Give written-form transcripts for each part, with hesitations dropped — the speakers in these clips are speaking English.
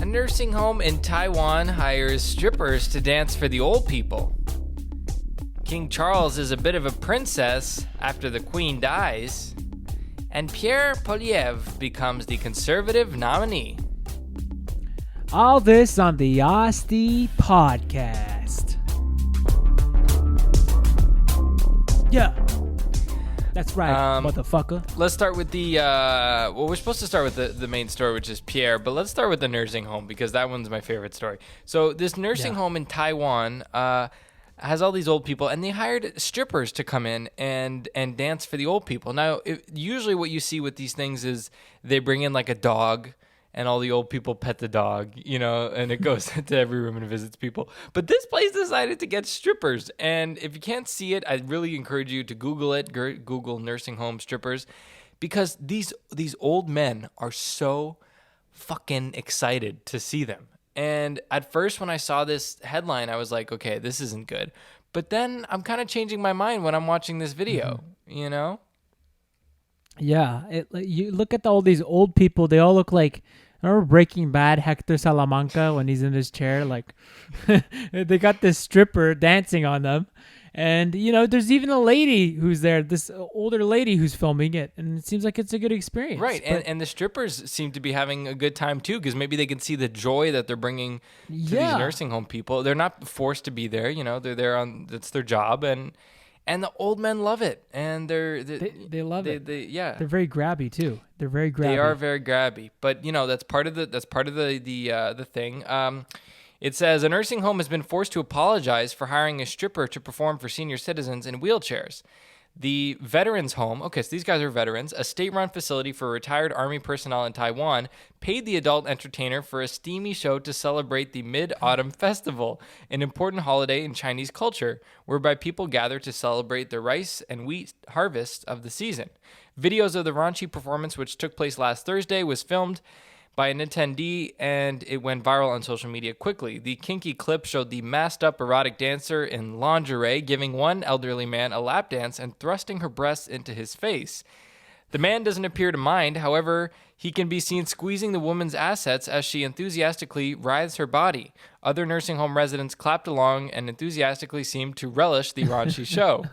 A nursing home in Taiwan hires strippers to dance for the old people. King Charles is a bit of a princess after the queen dies. And Pierre Poilievre becomes the conservative nominee. All this on the Ostee podcast. Yeah. That's right, motherfucker. Let's start with the, we're supposed to start with the main story, which is Pierre, but let's start with the nursing home because that one's my favorite story. So this nursing home in Taiwan has all these old people, and they hired strippers to come in and dance for the old people. Now, usually what you see with these things is they bring in like a dog, and all the old people pet the dog, and it goes into every room and visits people. But this place decided to get strippers. And if you can't see it, I really encourage you to Google it. Google nursing home strippers. Because these old men are so fucking excited to see them. And at first when I saw this headline, I was like, okay, this isn't good. But then I'm kind of changing my mind when I'm watching this video, Yeah, you look at all these old people. They all look like, remember Breaking Bad, Hector Salamanca, when he's in his chair? Like, they got this stripper dancing on them. And, there's even a lady who's there, this older lady who's filming it. And it seems like it's a good experience. Right, and the strippers seem to be having a good time, too, because maybe they can see the joy that they're bringing to these nursing home people. They're not forced to be there, they're there it's their job, and the old men love it, and they love it. Yeah, they're very grabby too. They're very grabby. They are very grabby, but that's part of the thing. It says a nursing home has been forced to apologize for hiring a stripper to perform for senior citizens in wheelchairs. The Veterans Home, okay, so these guys are veterans, a state-run facility for retired Army personnel in Taiwan, paid the adult entertainer for a steamy show to celebrate the Mid-Autumn Festival, an important holiday in Chinese culture, whereby people gather to celebrate the rice and wheat harvest of the season. Videos of the raunchy performance, which took place last Thursday, was filmed by an attendee, and it went viral on social media quickly. The kinky clip showed the masked-up erotic dancer in lingerie giving one elderly man a lap dance and thrusting her breasts into his face. The man doesn't appear to mind. However, he can be seen squeezing the woman's assets as she enthusiastically writhes her body. Other nursing home residents clapped along and enthusiastically seemed to relish the raunchy show.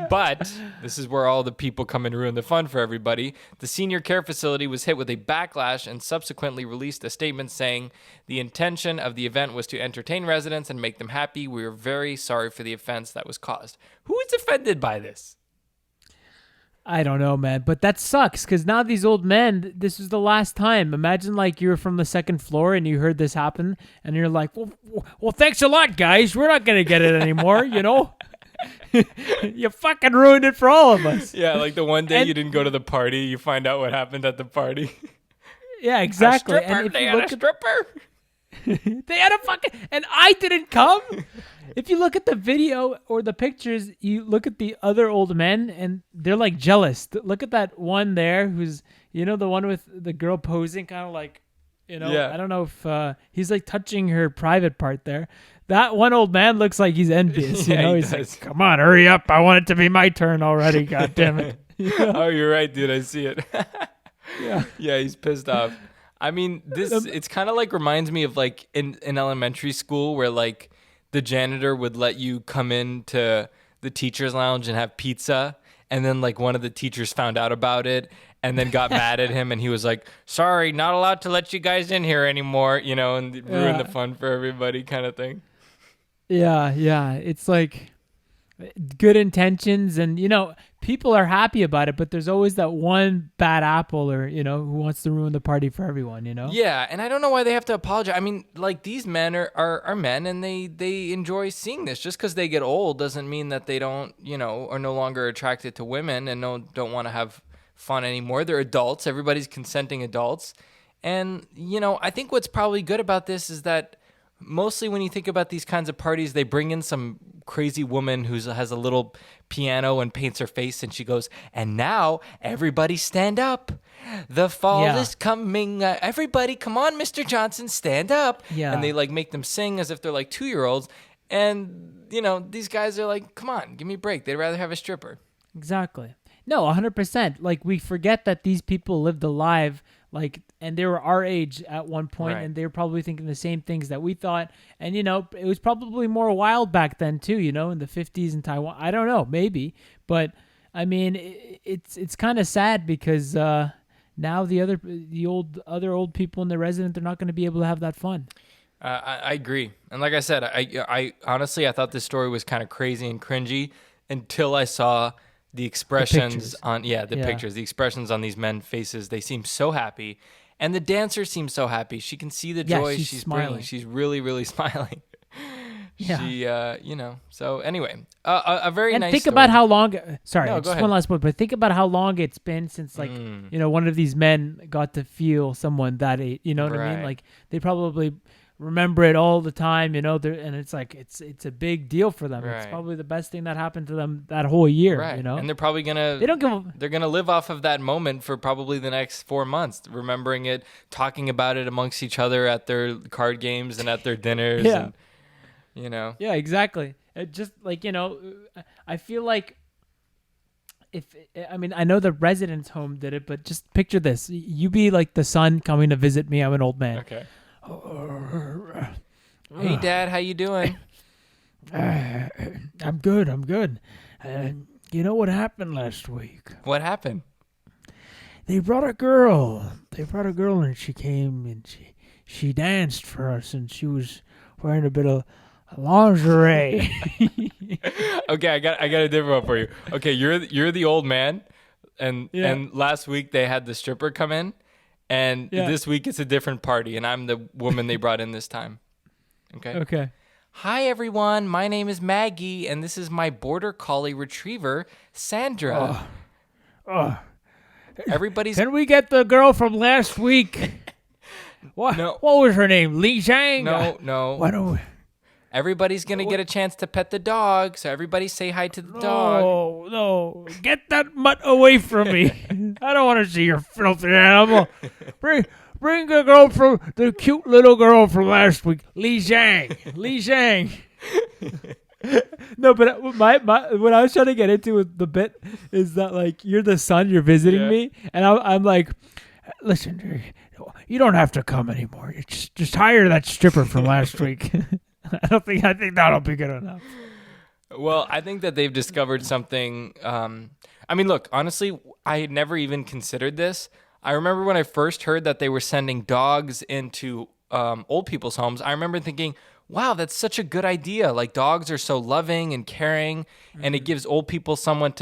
But this is where all the people come and ruin the fun for everybody. The senior care facility was hit with a backlash and subsequently released a statement saying the intention of the event was to entertain residents and make them happy. We are very sorry for the offense that was caused. Who is offended by this? I don't know, man, but that sucks because now these old men, this is the last time. Imagine like you're from the second floor and you heard this happen and you're like, well, thanks a lot, guys. We're not going to get it anymore, You fucking ruined it for all of us. Yeah, like the one day you didn't go to the party, you find out what happened at the party. Yeah, exactly. They had a stripper. They had a fucking... And I didn't come? If you look at the video or the pictures, you look at the other old men, and they're like jealous. Look at that one there who's, the one with the girl posing kind of like, I don't know if he's like touching her private part there. That one old man looks like he's envious. He's like, come on, hurry up. I want it to be my turn already. God damn it. Oh, you're right, dude. I see it. Yeah, he's pissed off. I mean, it's kind of like reminds me of like in elementary school where like the janitor would let you come into the teacher's lounge and have pizza. And then like one of the teachers found out about it and then got mad at him. And he was like, sorry, not allowed to let you guys in here anymore, and ruin the fun for everybody kind of thing. Yeah. It's like good intentions and, people are happy about it, but there's always that one bad apple or, who wants to ruin the party for everyone, Yeah, and I don't know why they have to apologize. I mean, like these men are men and they enjoy seeing this. Just because they get old doesn't mean that they don't, are no longer attracted to women and don't want to have fun anymore. They're adults. Everybody's consenting adults. And, I think what's probably good about this is that mostly when you think about these kinds of parties, they bring in some crazy woman who has a little piano and paints her face, and she goes, and now everybody stand up. The fall is coming. Everybody, come on, Mr. Johnson, stand up. Yeah. And they like make them sing as if they're like 2-year-olds. And, these guys are like, come on, give me a break. They'd rather have a stripper. Exactly. No, 100%. Like, we forget that these people lived a life, like, and they were our age at one point, Right. and they were probably thinking the same things that we thought. And, it was probably more wild back then, too, in the 50s in Taiwan. I don't know, maybe. But, I mean, it's kind of sad because now other old people in the resident, they're not going to be able to have that fun. I agree. And like I said, I honestly, I thought this story was kind of crazy and cringy until I saw the expressions pictures. on, the pictures, the expressions on these men's faces. They seem so happy. And the dancer seems so happy. She can see the joy she's she's smiling. bringing. She's really, really smiling. Yeah. She, so anyway, a very And nice think story. about how long. Sorry, No, go just ahead. one last point. But think about how long it's been since, like, one of these men got to feel someone that age. You know what I mean? Right. Like, they probably remember it all the time. And it's like it's a big deal for them. It's Right. probably the best thing that happened to them that whole year. Right. You know, And they're probably they don't give. they're gonna live off of that moment for probably the next 4 months, remembering it, talking about it amongst each other at their card games and at their dinners. Yeah. And, Yeah, exactly. It just like, I feel like I know the residence home did it, but just picture this. You be like the son coming to visit me. I'm an old man. Okay. Hey, Dad, how you doing? I'm good. You know what happened last week? What happened? They brought a girl. And she came and she danced for us, and she was wearing a bit of lingerie. Okay, I got a different one for you. Okay, you're the old man, and last week they had the stripper come in, and this week it's a different party, and I'm the woman they brought in this time. Okay. Okay. Hi everyone, my name is Maggie, and this is my border collie retriever, Sandra. Everybody's Can we get the girl from last week? What? No. What was her name? Li Zhang? no. Why don't we? Everybody's gonna get a chance to pet the dog, so everybody say hi to the dog. No. Get that mutt away from me. I don't want to see your filthy animal. Bring the girl from the cute little girl from last week, Li Zhang. No, but my what I was trying to get into with the bit is that, like, you're the son, you're visiting me, and I'm like, listen, you don't have to come anymore. You just hire that stripper from last week. I think that'll be good enough. Well, I think that they've discovered something. I mean, look, honestly, I had never even considered this. I remember when I first heard that they were sending dogs into old people's homes, I remember thinking, wow, that's such a good idea. Like, dogs are so loving and caring, and it gives old people something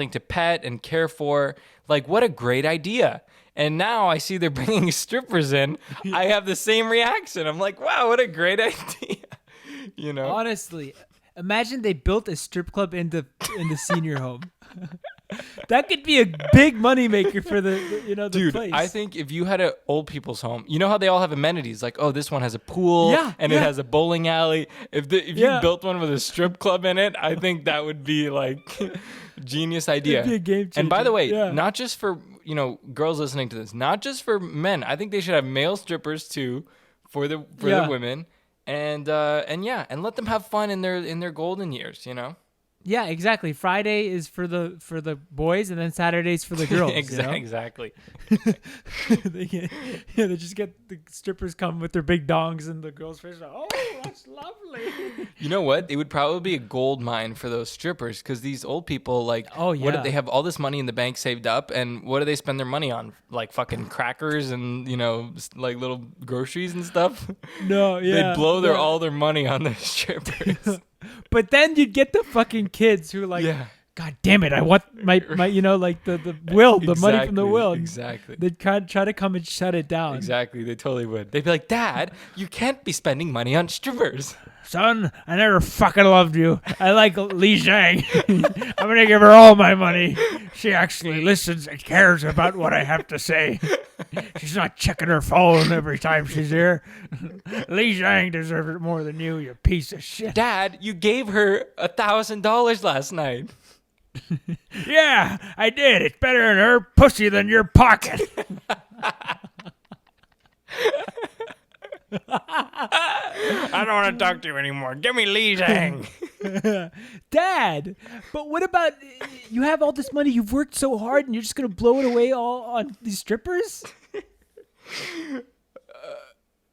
to pet and care for. Like, what a great idea. And now I see they're bringing strippers in. I have the same reaction. I'm like, wow, what a great idea. Honestly, imagine they built a strip club in the senior home. That could be a big moneymaker for the Dude, place. I think if you had an old people's home, you know how they all have amenities, like, oh, this one has a pool and it has a bowling alley. If you built one with a strip club in it, I think that would be like genius idea. It'd be a game changer. And by the way, not just for girls listening to this, not just for men. I think they should have male strippers too for the women, and let them have fun in their golden years. Yeah, exactly. Friday is for the boys, and then Saturday's for the girls. Exactly. They just get the strippers come with their big dongs, and the girls fish. Oh, that's lovely. You know what? It would probably be a gold mine for those strippers, because these old people, like, what, they have all this money in the bank saved up, and what do they spend their money on? Like fucking crackers and like little groceries and stuff. No, yeah. They blow all their money on the strippers. But then you'd get the fucking kids who are like, God damn it, I want my like the will, the money from the will. Exactly. They'd try to come and shut it down. Exactly. They totally would. They'd be like, Dad, you can't be spending money on strippers. Son, I never fucking loved you. I like Li Zhang. I'm going to give her all my money. She actually listens and cares about what I have to say. She's not checking her phone every time she's here. Li Zhang deserves it more than you piece of shit. Dad, you gave her $1,000 last night. Yeah, I did. It's better in her pussy than your pocket. I don't want to talk to you anymore. Give me Li Zhang. Dad, but what about You have all this money. You've worked so hard, and you're just gonna blow it away all on these strippers?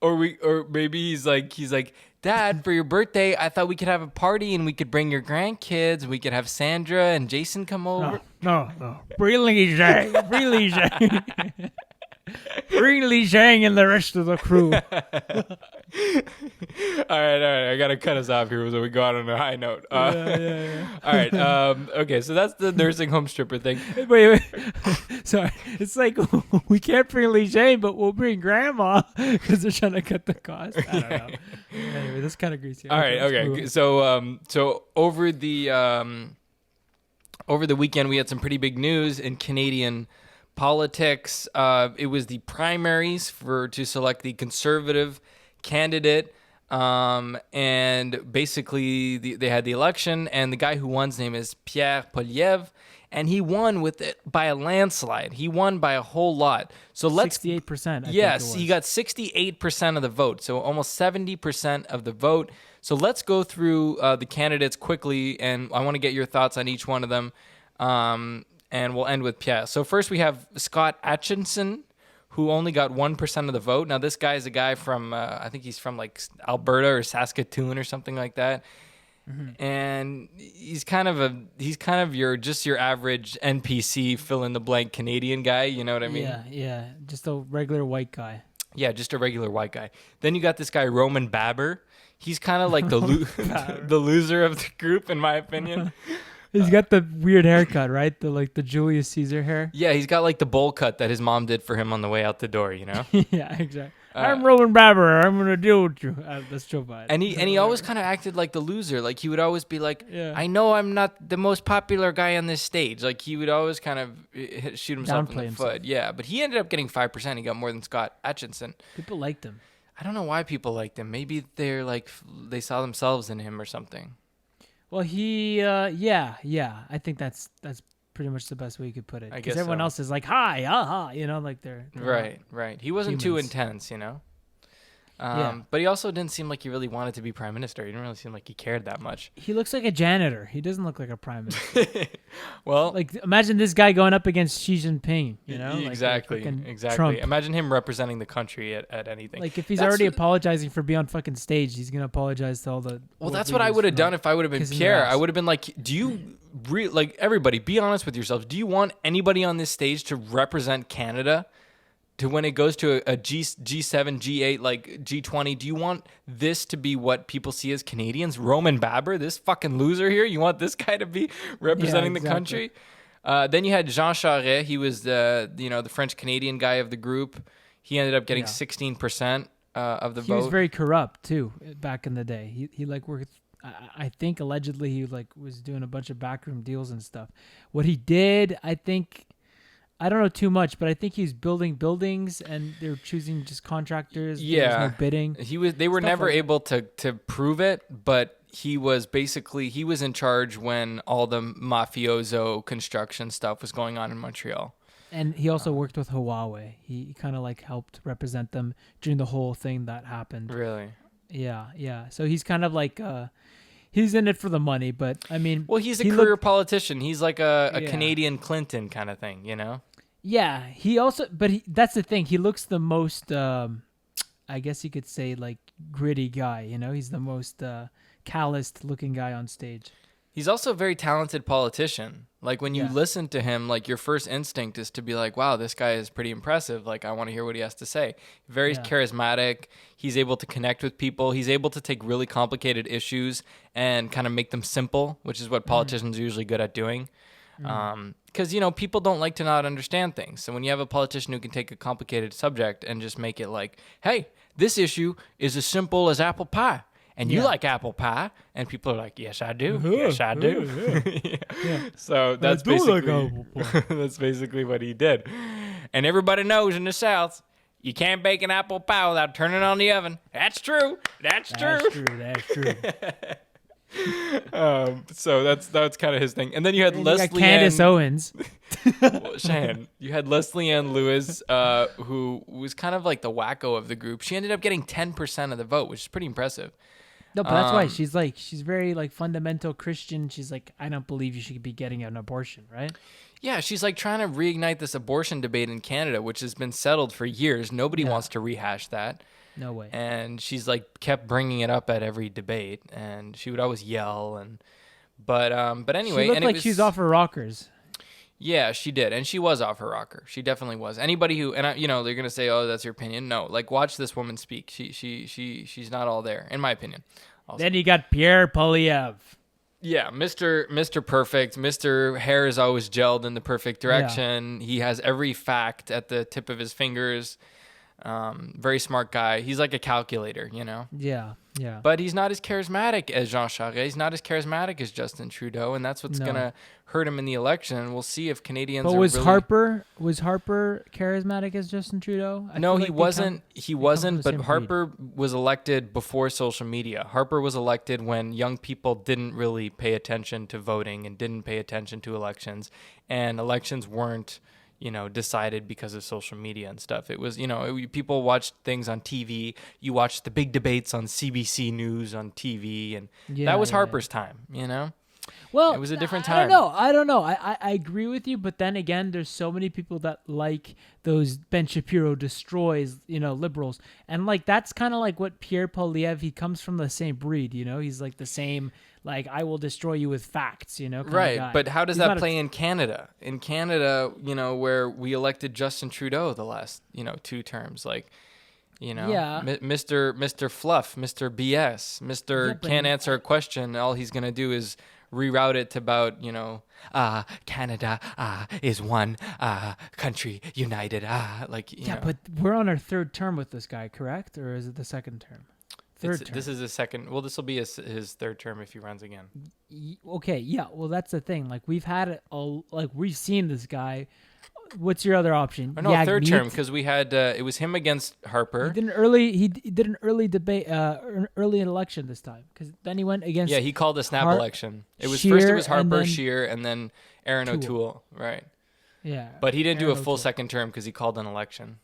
Or maybe he's like, Dad, for your birthday, I thought we could have a party and we could bring your grandkids. We could have Sandra and Jason come over. No. Bring Li Zhang. Bring Li Zhang. Bring Li Zhang and the rest of the crew. All right. I gotta cut us off here so we go out on a high note. Yeah. All right. Okay, so that's the nursing home stripper thing. Wait. Sorry. It's like we can't bring Li Zhang, but we'll bring Grandma because they're trying to cut the cost. I don't know. Anyway, that's kind of greasy. All right. Okay. So over the weekend, we had some pretty big news in Canadian politics. It was the primaries to select the Conservative candidate, and basically they had the election, and the guy who won's name is Pierre Poilievre, and he won with it by a landslide. He won by a whole lot. So 68%. Yes, he got 68% of the vote, so almost 70% of the vote. So let's go through the candidates quickly, and I want to get your thoughts on each one of them. And we'll end with Pierre. So first we have Scott Aitchison, who only got 1% of the vote. Now this guy is a guy from, I think he's from like Alberta or Saskatoon or something like that. Mm-hmm. And he's kind of your average NPC fill in the blank Canadian guy. You know what I mean? Yeah. Just a regular white guy. Yeah, just a regular white guy. Then you got this guy Roman Baber. He's kind of like the loser of the group, in my opinion. He's got the weird haircut, right? The Julius Caesar hair. Yeah, he's got like the bowl cut that his mom did for him on the way out the door, you know? Yeah, exactly. I'm Roman Baber. I'm going to deal with you. That's Joe Biden. And he always kind of acted like the loser. Like he would always be like, yeah. I know I'm not the most popular guy on this stage. Like he would always kind of shoot himself in the foot. Yeah, but he ended up getting 5%. He got more than Scott Aitchison. People liked him. I don't know why people liked him. Maybe they saw themselves in him or something. Well, I think that's pretty much the best way you could put it. Because everyone else is like, hi, aha, like they're right. He wasn't too intense, But he also didn't seem like he really wanted to be prime minister. He didn't really seem like he cared that much. He looks like a janitor. He doesn't look like a prime minister. Well, like imagine this guy going up against Xi Jinping. Exactly. Trump. Imagine him representing the country at anything. Like if he's already apologizing for being on fucking stage, he's gonna apologize to all the. Well, that's what I would have done if I would have been Pierre. I would have been like, do you everybody be honest with yourselves? Do you want anybody on this stage to represent Canada? To when it goes to a G7, G8, like G20, do you want this to be what people see as Canadians? Roman Baber, this fucking loser here? You want this guy to be representing the country? Then you had Jean Charest. He was the French-Canadian guy of the group. He ended up getting 16% of the vote. He was very corrupt, too, back in the day. He worked... I think allegedly he was doing a bunch of backroom deals and stuff. What he did, I don't know too much, but I think he's building buildings and they're choosing just contractors. Yeah. There's no bidding. They were never able to prove it, but he was in charge when all the mafioso construction stuff was going on in Montreal. And he also worked with Huawei. He kind of helped represent them during the whole thing that happened. Really? Yeah. So he's kind of he's in it for the money, but I mean... Well, he's a career politician. He's like a Canadian Clinton kind of thing, Yeah, that's the thing. He looks the most, I guess you could say, gritty guy, He's the most calloused looking guy on stage. He's also a very talented politician. Like, when you listen to him, your first instinct is to be like, wow, this guy is pretty impressive. Like, I want to hear what he has to say. Very charismatic. He's able to connect with people. He's able to take really complicated issues and kind of make them simple, which is what politicians are usually good at doing. Because, people don't like to not understand things. So when you have a politician who can take a complicated subject and just make it like, hey, this issue is as simple as apple pie. And you like apple pie, and people are like, "Yes, I do. Yes, I do." Yeah. So that's that's basically what he did. And everybody knows in the South, you can't bake an apple pie without turning it on the oven. That's true. That's true. So that's kind of his thing. And then you had Leslie Candace Owens. You had Leslie Ann Lewis, who was kind of like the wacko of the group. She ended up getting 10% of the vote, which is pretty impressive. No, but that's why she's very like fundamental Christian. She's like, I don't believe you should be getting an abortion, right? Yeah, she's like trying to reignite this abortion debate in Canada, which has been settled for years. Nobody wants to rehash that. No way. And she's like kept bringing it up at every debate, and she would always yell. But anyway, She looked and like she's off her rockers. Yeah, she did, and she was off her rocker. She definitely was. Anybody who, and they're gonna say, "Oh, that's your opinion." No, like watch this woman speak. She's not all there, in my opinion. Also. Then you got Pierre Poilievre. Yeah, Mr. Perfect. Mr. Hair is always gelled in the perfect direction. Yeah. He has every fact at the tip of his fingers. Very smart guy. He's like a calculator, Yeah. But he's not as charismatic as Jean Charest. He's not as charismatic as Justin Trudeau, and that's what's gonna hurt him in the election. We'll see if Canadians. But was Harper charismatic as Justin Trudeau? No, he wasn't. He wasn't. But Harper was elected before social media. Harper was elected when young people didn't really pay attention to voting and didn't pay attention to elections, and elections weren't decided because of social media and stuff. It was, people watched things on TV. You watched the big debates on CBC News on TV, and that was Harper's time, Well, it was a different time. I don't know. I agree with you, but then again, there's so many people that like those Ben Shapiro destroys, liberals. And like, that's kind of like what Pierre Poilievre, he comes from the same breed, he's like the same, like, I will destroy you with facts, kind of guy. But how does that play in Canada? In Canada, where we elected Justin Trudeau the last, 2 terms, like, Mr. Fluff, Mr. BS, Mr. Can't answer a question. All he's going to do is reroute it to about, Canada is one country united. But we're on our 3rd term with this guy, correct? Or is it the 2nd term? Third term. This is his second. Well, this will be his 3rd term if he runs again. Okay, yeah. Well, that's the thing. Like, we've had it all. Like, we've seen this guy. What's your other option? Oh, no, 3rd term, because we had it was him against Harper. He did an early debate, early election this time, because then he went against. Yeah, he called a snap election. It was Scheer, first. It was Harper, Scheer, and then Aaron O'Toole. Right. Yeah. But he didn't do a full 2nd term because he called an election.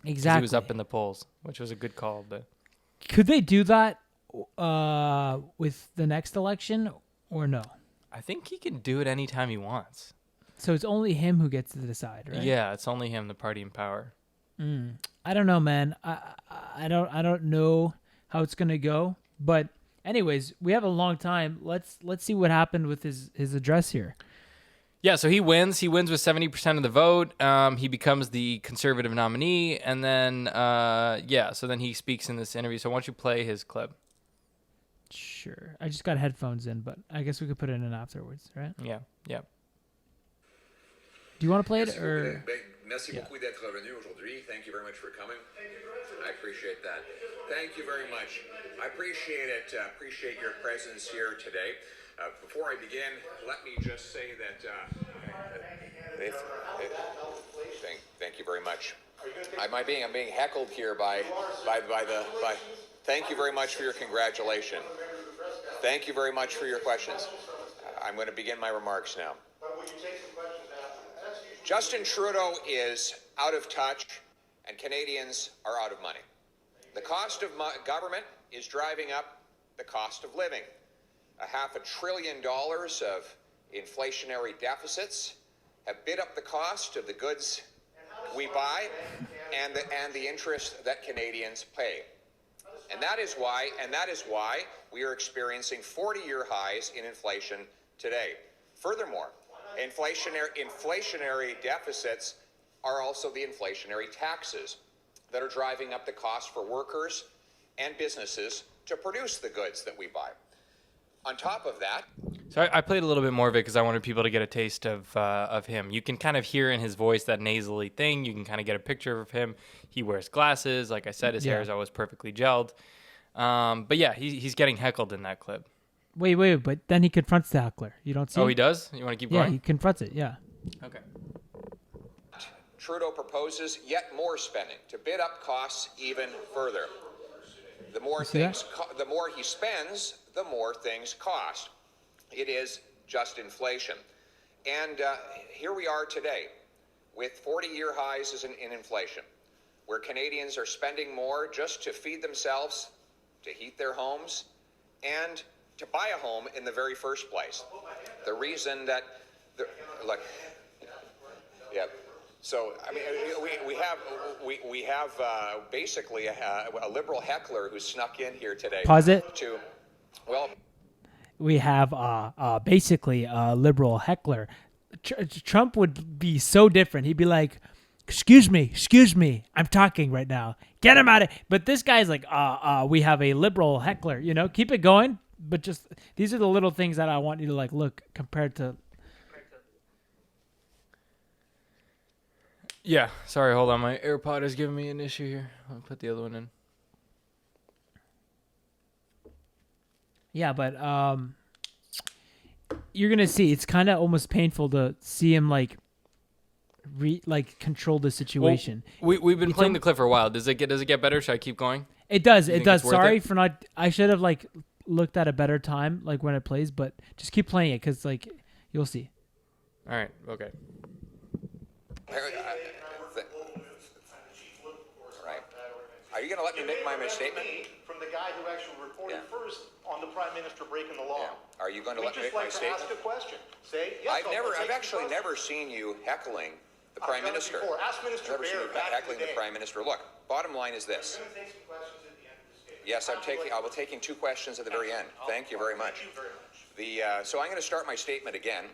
Exactly. He was up in the polls, which was a good call, but. Could they do that with the next election or no? I think he can do it anytime he wants. So it's only him who gets to decide, right? Yeah, it's only him, the party in power. I don't know, man. I don't know how it's gonna go. But anyways, we have a long time. Let's see what happened with his address here. Yeah, so he wins. He wins with 70% of the vote. He becomes the conservative nominee, and then so then he speaks in this interview. So why don't you play his clip? Sure. I just got headphones in, but I guess we could put it in afterwards, right? Yeah. Do you want to play it or? Merci beaucoup d'être revenu aujourd'hui. Thank you very much for coming. I appreciate that. Thank you very much. I appreciate it. Appreciate your presence here today. Before I begin, let me just say that thank you very much. I'm being heckled here by. Thank you very much for your congratulation. Thank you very much for your questions. I'm going to begin my remarks now. Justin Trudeau is out of touch, and Canadians are out of money. The cost of government is driving up the cost of living. $500 billion of inflationary deficits have bid up the cost of the goods we buy and the interest that Canadians pay. And that is why we are experiencing 40-year highs in inflation today. Furthermore, inflationary deficits are also the inflationary taxes that are driving up the cost for workers and businesses to produce the goods that we buy. On top of that... So I played a little bit more of it because I wanted people to get a taste of him. You can kind of hear in his voice that nasally thing. You can kind of get a picture of him. He wears glasses. Like I said, his hair is always perfectly gelled. But yeah, he's getting heckled in that clip. Wait, but then he confronts the heckler. You don't see? Oh, he does? You want to keep going? Yeah, he confronts it, yeah. Okay. Trudeau proposes yet more spending to bid up costs even further. The more he spends, the more things cost. It is just inflation. And here we are today with 40-year highs in inflation, where Canadians are spending more just to feed themselves, to heat their homes, and to buy a home in the very first place. The reason that, look, yeah. So I mean, we have basically a liberal heckler who snuck in here today. Pause it. We have basically a liberal heckler. Trump would be so different. He'd be like, excuse me, I'm talking right now. Get him out of. But this guy's like, we have a liberal heckler. You know, keep it going. But just these are the little things that I want you to like look compared to. Yeah, sorry, hold on. My AirPod is giving me an issue here. I'll put the other one in. Yeah, but you're gonna see. It's kind of almost painful to see him like control the situation. Well, we've been playing the clip for a while. Does it get better? Should I keep going? It does. It does. Sorry for not. I should have like looked at a better time, like when it plays. But just keep playing it because like you'll see. All right. Okay. Right. Are you going to let me make my statement? From the guy who actually reported first on the Prime Minister breaking the law. Yeah. Are you going to let me make my statement? Ask a question. Say yes. I've actually never seen you heckling the Prime Minister. Ask Minister Baer heckling the Prime Minister. Look, bottom line is this. Yes, I will taking 2 questions at the very end. Thank you very much. So I'm going to start my statement again.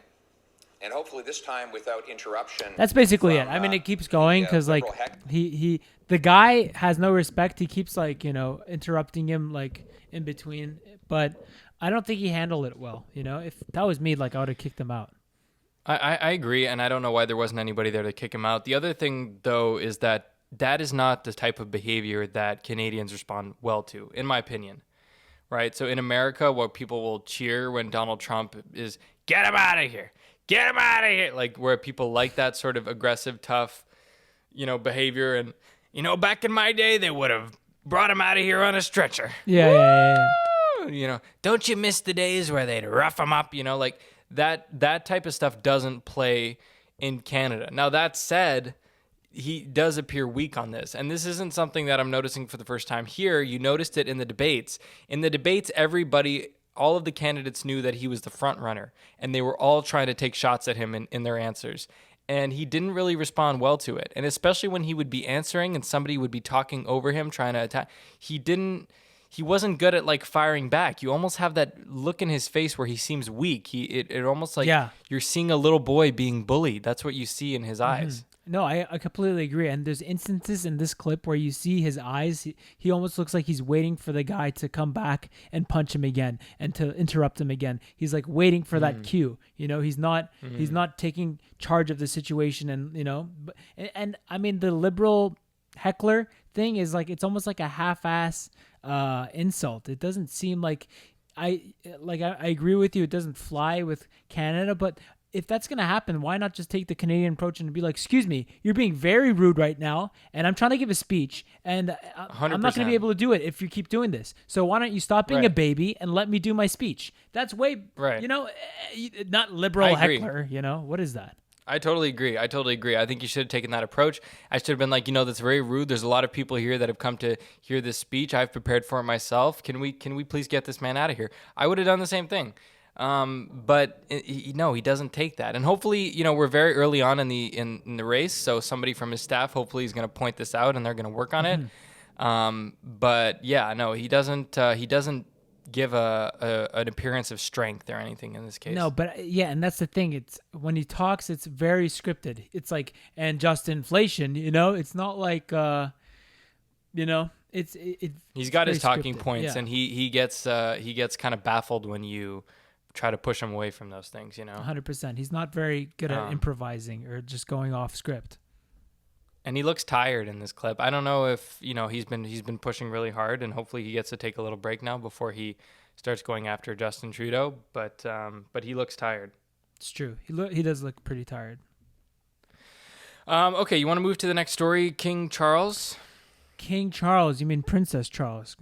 And hopefully this time without interruption. That's basically it. I mean, it keeps going because like the guy has no respect. He keeps like interrupting him like in between. But I don't think he handled it well. You know, if that was me, like I would have kicked him out. I agree, and I don't know why there wasn't anybody there to kick him out. The other thing though is that is not the type of behavior that Canadians respond well to, in my opinion. Right? So in America, what people will cheer when Donald Trump is get him out of here. Get him out of here! Like where people like that sort of aggressive, tough, behavior. And back in my day, they would have brought him out of here on a stretcher. Yeah. Don't you miss the days where they'd rough him up? Like that type of stuff doesn't play in Canada. Now that said, he does appear weak on this, and this isn't something that I'm noticing for the first time here. You noticed it in the debates. In the debates, all of the candidates knew that he was the front runner, and they were all trying to take shots at him in their answers. And he didn't really respond well to it. And especially when he would be answering and somebody would be talking over him, trying to attack, he wasn't good at like firing back. You almost have that look in his face where he seems weak. It almost like you're seeing a little boy being bullied. That's what you see in his eyes. No, I completely agree. And there's instances in this clip where you see his eyes. He almost looks like he's waiting for the guy to come back and punch him again and to interrupt him again. He's like waiting for that cue. He's not taking charge of the situation. And I mean, the liberal heckler thing is like, it's almost like a half-ass insult. It doesn't seem like I agree with you. It doesn't fly with Canada, but if that's going to happen, why not just take the Canadian approach and be like, excuse me, you're being very rude right now, and I'm trying to give a speech, and I'm not going to be able to do it if you keep doing this. So why don't you stop being a baby and let me do my speech? That's way, not liberal heckler, what is that? I totally agree. I think you should have taken that approach. I should have been like, that's very rude. There's a lot of people here that have come to hear this speech. I've prepared for it myself. Can we please get this man out of here? I would have done the same thing. But he doesn't take that. And hopefully, we're very early on in the race. So somebody from his staff, hopefully is going to point this out and they're going to work on it. But yeah, no, he doesn't give an appearance of strength or anything in this case. No, but yeah. And that's the thing. It's when he talks, it's very scripted. It's like, and just inflation, it's not like, he's got his talking scripted. points and he gets kind of baffled when you try to push him away from those things, 100%. He's not very good at improvising or just going off script. And he looks tired in this clip. I don't know if he's been pushing really hard, and hopefully he gets to take a little break now before he starts going after Justin Trudeau. But he looks tired. It's true. He does look pretty tired. Okay, you want to move to the next story, King Charles? King Charles? You mean Princess Charles?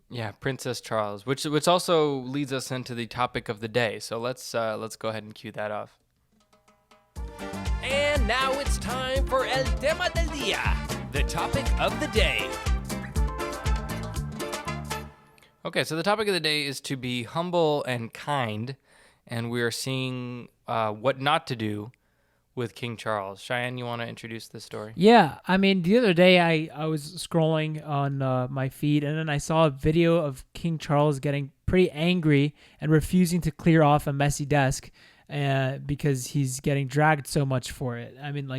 Yeah, Princess Charles, which also leads us into the topic of the day. So let's go ahead and cue that off. And now it's time for El Tema del Día, the topic of the day. Okay, so the topic of the day is to be humble and kind, and we are seeing what not to do with King Charles. Cheyenne, you want to introduce this story? Yeah, I mean, the other day I was scrolling on my feed, and then I saw a video of King Charles getting pretty angry and refusing to clear off a messy desk because he's getting dragged so much for it. I mean,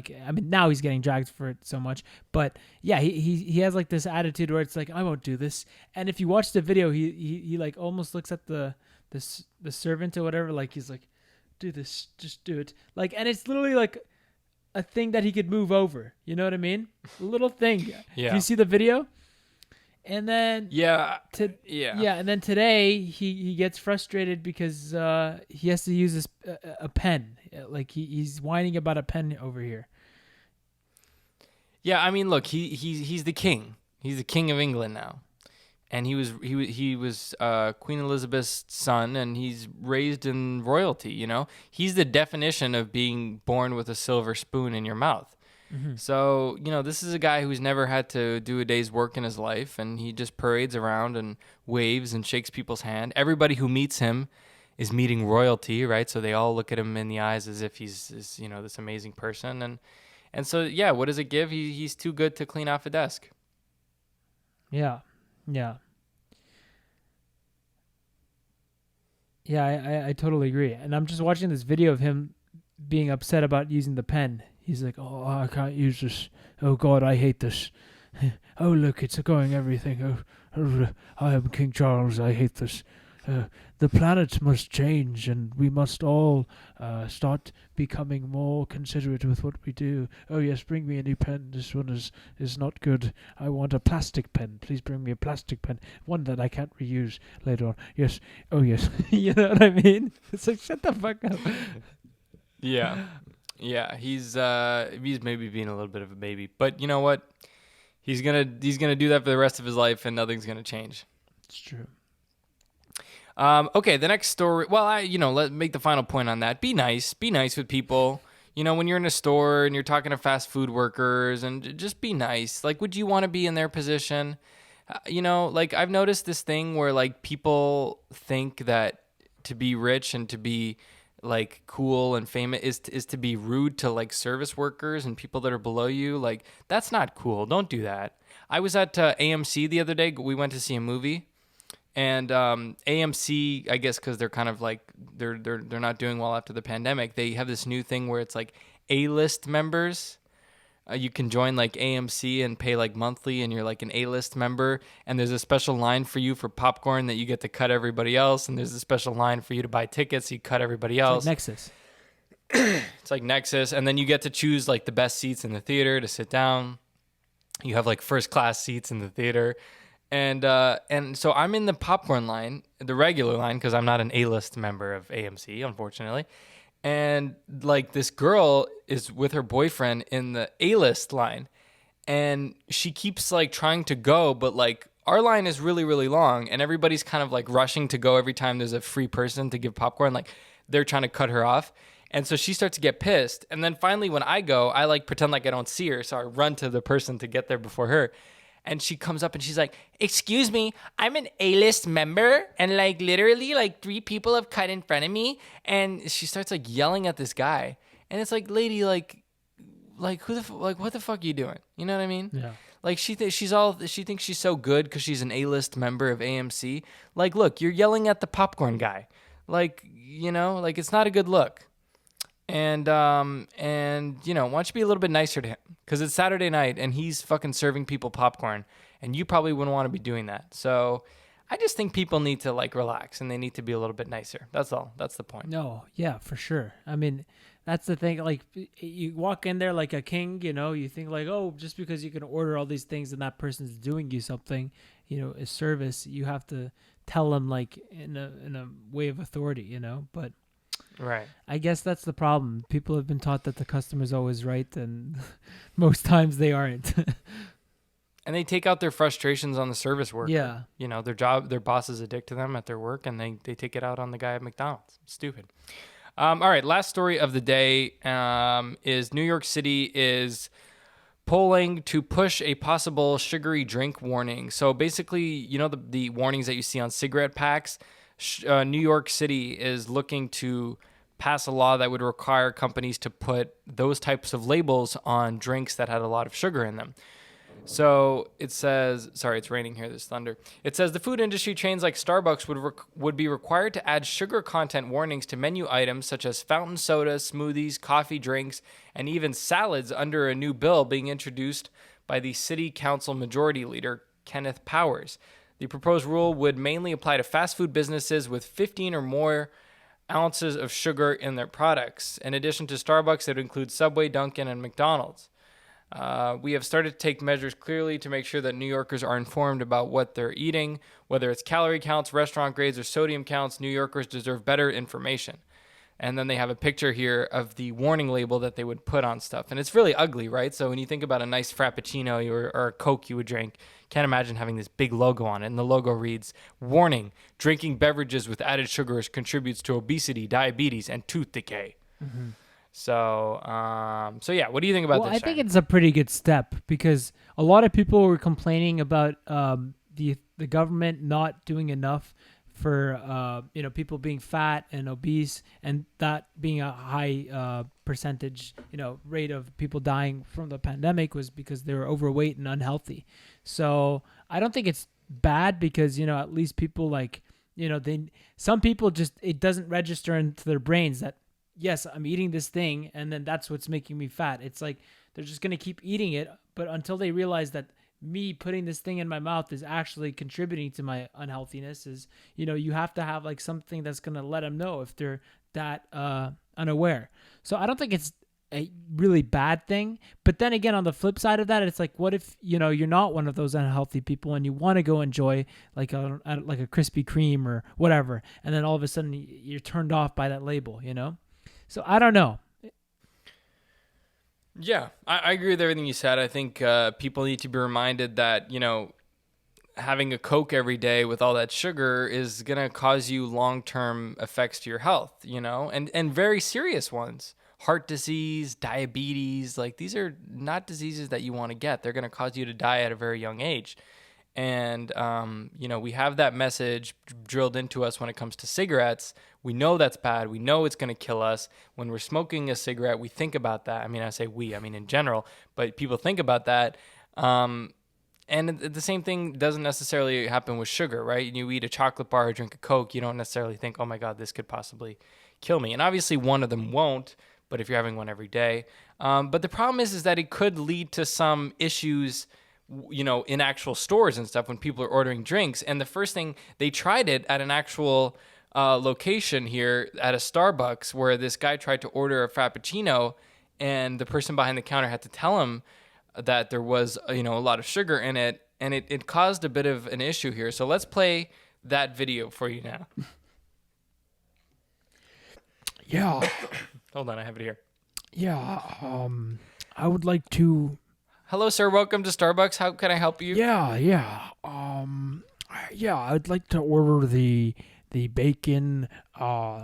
now he's getting dragged for it so much, but yeah, he has like this attitude where it's like, I won't do this. And if you watch the video, he like almost looks at the servant or whatever, like he's like, do this, just do it. Like, and it's literally like a thing that he could move over. You know what I mean? A little thing. Yeah. Do you see the video? And then Yeah. and then today he gets frustrated because he has to use a pen. Like he's whining about a pen over here. Yeah, I mean, look, he's the king. He's the king of England now. And he was Queen Elizabeth's son, and he's raised in royalty, you know? He's the definition of being born with a silver spoon in your mouth. Mm-hmm. So, you know, this is a guy who's never had to do a day's work in his life, and he just parades around and waves and shakes people's hand. Everybody who meets him is meeting royalty, right? So they all look at him in the eyes as if he's you know, this amazing person. And so, yeah, what does it give? He's too good to clean off a desk. Yeah. Yeah. Yeah, I totally agree. And I'm just watching this video of him being upset about using the pen. He's like, oh, I can't use this. Oh, God, I hate this. Oh, look, it's going everything. Oh, I am King Charles. I hate this. The planet must change, and we must all start becoming more considerate with what we do. Oh, yes, bring me a new pen. This one is not good. I want a plastic pen. Please bring me a plastic pen. One that I can't reuse later on. Yes. Oh, yes. You know what I mean? It's like, shut the fuck up. Yeah. Yeah, he's maybe being a little bit of a baby. But you know what? He's gonna do that for the rest of his life, and nothing's gonna change. It's true. Okay, the next story. Well, let's make the final point on that. Be nice. Be nice with people. You know, when you're in a store and you're talking to fast food workers, and just be nice. Like, would you want to be in their position? Like I've noticed this thing where like people think that to be rich and to be like cool and famous is to be rude to like service workers and people that are below you. Like, that's not cool. Don't do that. I was at AMC the other day. We went to see a movie. And AMC, I guess, because they're kind of like they're not doing well after the pandemic. They have this new thing where it's like A-list members. You can join like AMC and pay like monthly, and you're like an A-list member. And there's a special line for you for popcorn that you get to cut everybody else. And there's a special line for you to buy tickets. So you cut everybody else. It's like Nexus. It's like Nexus, and then you get to choose like the best seats in the theater to sit down. You have like first class seats in the theater. And so I'm in the popcorn line, the regular line, because I'm not an A-list member of AMC, unfortunately. And like this girl is with her boyfriend in the A-list line, and she keeps like trying to go, but like our line is really, really long, and everybody's kind of like rushing to go every time there's a free person to give popcorn. Like they're trying to cut her off. And so she starts to get pissed. And then finally when I go, I like pretend like I don't see her. So I run to the person to get there before her. And she comes up and she's like, excuse me, I'm an A-list member. And like literally like 3 people have cut in front of me. And she starts like yelling at this guy. And it's like, lady, like what the fuck are you doing? You know what I mean? Yeah. Like she thinks she's so good because she's an A-list member of AMC. Like, look, you're yelling at the popcorn guy. Like, you know, like it's not a good look. And you know, why don't you be a little bit nicer to him? Because it's Saturday night and he's fucking serving people popcorn, and you probably wouldn't want to be doing that. So I just think people need to like relax and they need to be a little bit nicer. That's all. That's the point. No, yeah, for sure. I mean, that's the thing. Like, you walk in there like a king, you know, you think like, oh, just because you can order all these things and that person's doing you something, you know, a service, you have to tell them like in a way of authority, you know, but Right. I guess that's the problem. People have been taught that the customer's always right, and most times they aren't. And they take out their frustrations on the service worker. Yeah. You know, their boss is a dick to them at their work, and they take it out on the guy at McDonald's. Stupid. All right, last story of the day is New York City is polling to push a possible sugary drink warning. So basically, you know, the warnings that you see on cigarette packs, New York City is looking to pass a law that would require companies to put those types of labels on drinks that had a lot of sugar in them. So it says, sorry, it's raining here, there's thunder. It says the food industry chains like Starbucks would be required to add sugar content warnings to menu items such as fountain sodas, smoothies, coffee drinks, and even salads under a new bill being introduced by the City Council Majority Leader, Kenneth Powers. The proposed rule would mainly apply to fast food businesses with 15 or more ounces of sugar in their products. In addition to Starbucks, it would include Subway, Dunkin', and McDonald's. We have started to take measures clearly to make sure that New Yorkers are informed about what they're eating, whether it's calorie counts, restaurant grades, or sodium counts. New Yorkers deserve better information. And then they have a picture here of the warning label that they would put on stuff. And it's really ugly, right? So when you think about a nice Frappuccino or a Coke you would drink, can't imagine having this big logo on it. And the logo reads, "Warning, drinking beverages with added sugars contributes to obesity, diabetes, and tooth decay." Mm-hmm. So yeah, what do you think about this? I think it's a pretty good step because a lot of people were complaining about the government not doing enough for people being fat and obese, and that being a high percentage rate of people dying from the pandemic was because they were overweight and unhealthy. So I don't think it's bad because at least people some people just, it doesn't register into their brains that yes, I'm eating this thing, and then that's what's making me fat. It's like they're just going to keep eating it, but until they realize that me putting this thing in my mouth is actually contributing to my unhealthiness, is, you have to have like something that's going to let them know if they're that unaware. So I don't think it's a really bad thing. But then again, on the flip side of that, it's like, what if, you're not one of those unhealthy people and you want to go enjoy like a Krispy Kreme or whatever, and then all of a sudden you're turned off by that label, So I don't know. Yeah, I agree with everything you said. I think people need to be reminded that, having a Coke every day with all that sugar is going to cause you long-term effects to your health, and very serious ones. Heart disease, diabetes, like these are not diseases that you want to get. They're going to cause you to die at a very young age. And, we have that message drilled into us when it comes to cigarettes. We know that's bad. We know it's going to kill us. When we're smoking a cigarette, we think about that. I mean, I say we, I mean in general, but people think about that. And the same thing doesn't necessarily happen with sugar, right? You eat a chocolate bar or drink a Coke, you don't necessarily think, oh my God, this could possibly kill me. And obviously one of them won't, but if you're having one every day. But the problem is that it could lead to some issues in actual stores and stuff when people are ordering drinks. And the first thing, they tried it at an actual location here at a Starbucks where this guy tried to order a Frappuccino and the person behind the counter had to tell him that there was, a lot of sugar in it. And it caused a bit of an issue here. So let's play that video for you now. Yeah. Hold on, I have it here. Yeah. I would like to... Hello, sir. Welcome to Starbucks. How can I help you? Yeah. I'd like to order the bacon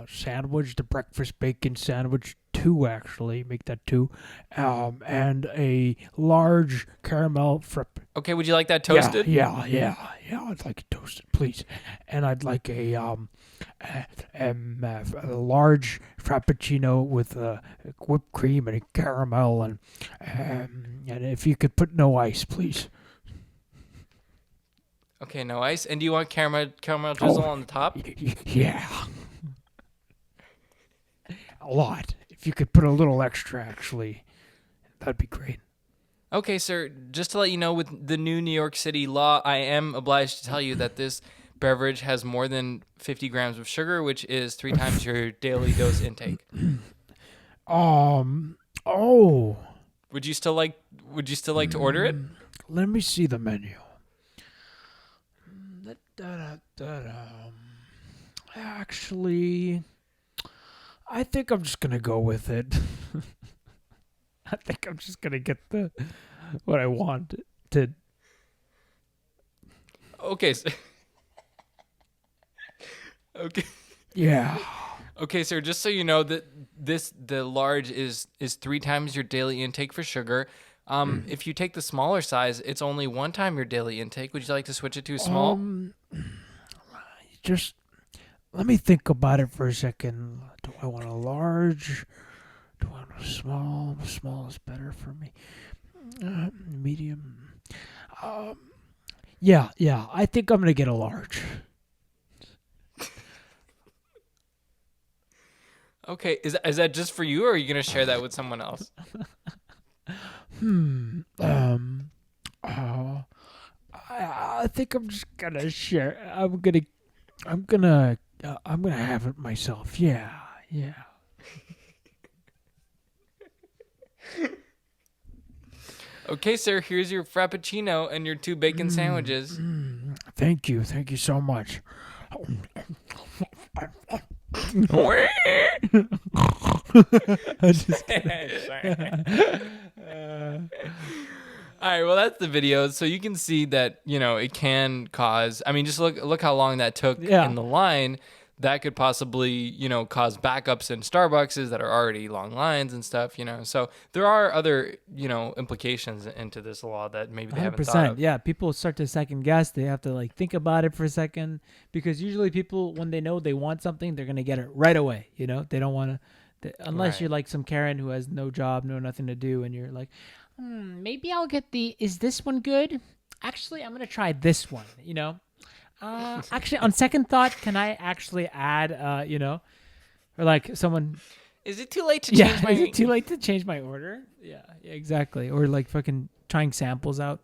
sandwich, the breakfast bacon sandwich, 2 actually, make that 2, and a large caramel frappe. Okay, would you like that toasted? Yeah. I'd like it toasted, please. And I'd like a large frappuccino with whipped cream and a caramel, and if you could put no ice, please. Okay, no ice. And do you want caramel drizzle on the top? Yeah. A lot. If you could put a little extra, actually, that'd be great. Okay, sir. Just to let you know, with the new New York City law, I am obliged to tell you that this beverage has more than 50 grams of sugar, which is 3 times your daily dose intake. Oh. Would you still like to order it? Let me see the menu. Actually, I think I'm just gonna go with it. I think I'm just gonna get what I want to. Okay. Okay. Yeah. Okay, sir. Just so you know that the large is 3 times your daily intake for sugar. If you take the smaller size, it's only 1 time your daily intake. Would you like to switch it to small? Just let me think about it for a second. Do I want a large? Do I want a small? Small is better for me. Medium. Yeah. I think I'm gonna get a large. Okay, is that just for you, or are you gonna share that with someone else? I think I'm just gonna share. I'm gonna have it myself. Yeah. Okay, sir. Here's your frappuccino and your 2 bacon sandwiches. Thank you so much. Just All right, well, that's the video. So you can see that, it can cause, I mean, just look how long that took in the line. That could possibly, cause backups in Starbucks that are already long lines and stuff, So there are other, implications into this law that maybe they haven't thought of. Yeah, people start to second guess. They have to think about it for a second, because usually people, when they know they want something, they're going to get it right away. They don't want to, unless Right. you're like some Karen who has no job, nothing to do, and you're like, maybe I'll get is this one good? Actually, I'm going to try this one, Actually, on second thought, can I actually add, or like someone... Is it too late to change my... Is it too late to change my order? Yeah, exactly. Or like fucking trying samples out.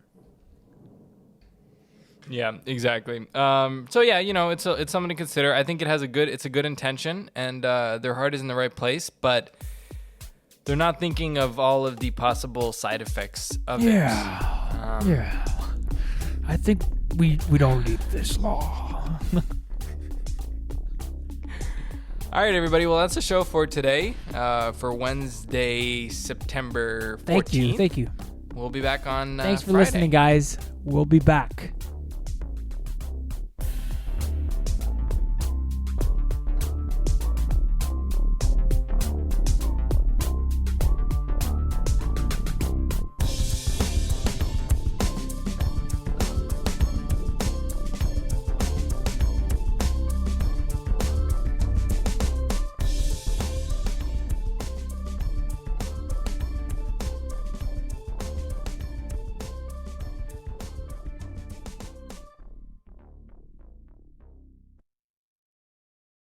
Yeah, exactly. So yeah, it's something to consider. I think it's a good intention, and their heart is in the right place, but they're not thinking of all of the possible side effects of it. Yeah. I think we don't need this law. All right, everybody. Well, that's the show for today, for Wednesday, September 14th. Thank you. We'll be back on Thanks for Friday. listening, guys. We'll be back.